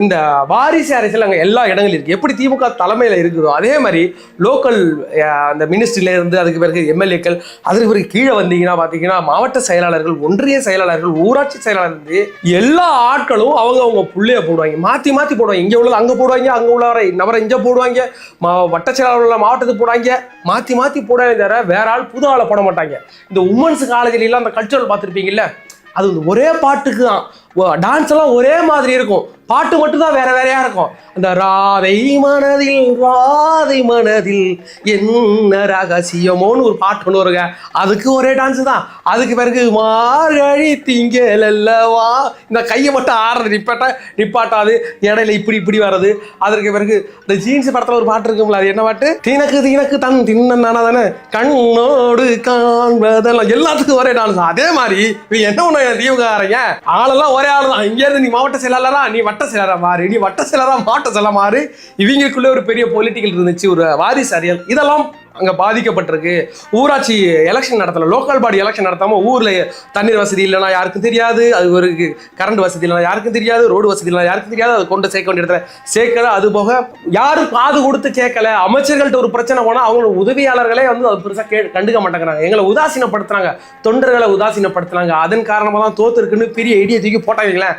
இந்த வாரிசு அரசியல் அங்கே எல்லா இடங்களும் இருக்குது. எப்படி திமுக தலைமையில் இருக்குதோ அதே மாதிரி லோக்கல் அந்த மினிஸ்ட்ரியில இருந்து அதுக்கு பிறகு எம்எல்ஏக்கள், அதுக்கு பிறகு கீழே வந்தீங்கன்னா பார்த்தீங்கன்னா மாவட்ட செயலாளர்கள், ஒன்றிய செயலாளர்கள், ஊராட்சி செயலாளர் இருந்து எல்லா ஆட்களும் அவங்க புள்ளைய போடுவாங்க, மாற்றி மாற்றி போடுவாங்க. இங்கே உள்ளது அங்கே போடுவாங்க, அங்கே உள்ளவரை நபரை இங்கே போடுவாங்க, வட்ட செயலாளர் உள்ள மாவட்டத்துக்கு போடுவாங்க, மாற்றி மாற்றி போடுவாங்க. தவிர வேற ஆள் புது ஆளை போட மாட்டாங்க. இந்த உமன்ஸ் காலேஜ்லாம் அந்த கல்ச்சரல் பார்த்துருப்பீங்கல்ல, அது ஒரே பாட்டுக்கு தான் டான்ஸ் எல்லாம் ஒரே மாதிரி இருக்கும், பாட்டு மட்டும் தான் வேற வேறையா இருக்கும். அந்த ராதை மனதில் என்ன ரகசியமோன்னு ஒரு பாட்டு ஒன்று வருங்க, அதுக்கு ஒரே டான்ஸ் தான். அதுக்கு பிறகு மார்கழி திங்கள் அல்லவா, இந்த கையை மட்டும் ஆடுறது நிப்பாட்டாது, இடையில இப்படி வர்றது. அதற்கு பிறகு இந்த ஜீன்ஸ் படத்துல ஒரு பாட்டு இருக்கும்ல, அது என்ன பாட்டு, தீனக்கு தன் தின்னா தானே கண்ணோடு காண்பதெல்லாம், எல்லாத்துக்கும் ஒரே டான்ஸ். அதே மாதிரி என்ன ஒண்ணு தீவுகாரங்க ஆளெல்லாம் ஒரே ஆள் தான். இங்க இருந்து நீ மாவட்ட செயலாளரா, நீ வட்ட செயலரா மாறு, நீ வட்ட செயலரா மாவட்ட செயலா மாறு. இவங்களுக்குள்ள ஒரு பெரிய பொலிட்டிக்கல் இருந்துச்சு, ஒரு வாரிசு அரசியல். இதெல்லாம் அங்க பாதிக்கப்பட்டிருக்கு. ஊராட்சி எலெக்ஷன் நடத்தல, லோக்கல் பாடி எலெக்ஷன் நடத்தாம ஊர்ல தண்ணீர் வசதி இல்லைன்னா யாருக்கும் தெரியாது, அது ஒரு கரண்ட் வசதி இல்லைனா யாருக்கும் தெரியாது, ரோடு வசதி இல்லைனா யாருக்கும் தெரியாது, அது கொண்டு சேர்க்க வேண்டிய இடத்துல சேர்க்கல. அது போக யாரும் காது கொடுத்து கேட்கல. அமைச்சர்கள்ட்ட ஒரு பிரச்சனை போனா அவங்களோட உதவியாளர்களே வந்து அது பெருசா கண்டுக்க மாட்டேங்கிறாங்க, எங்களை உதாசீனப்படுத்துறாங்க, தொண்டர்களை உதாசீனப்படுத்துறாங்க. அதன் காரணமா தான் தோத்து இருக்குன்னு பெரிய ஐடியா தூக்கி போட்டாங்களேன்.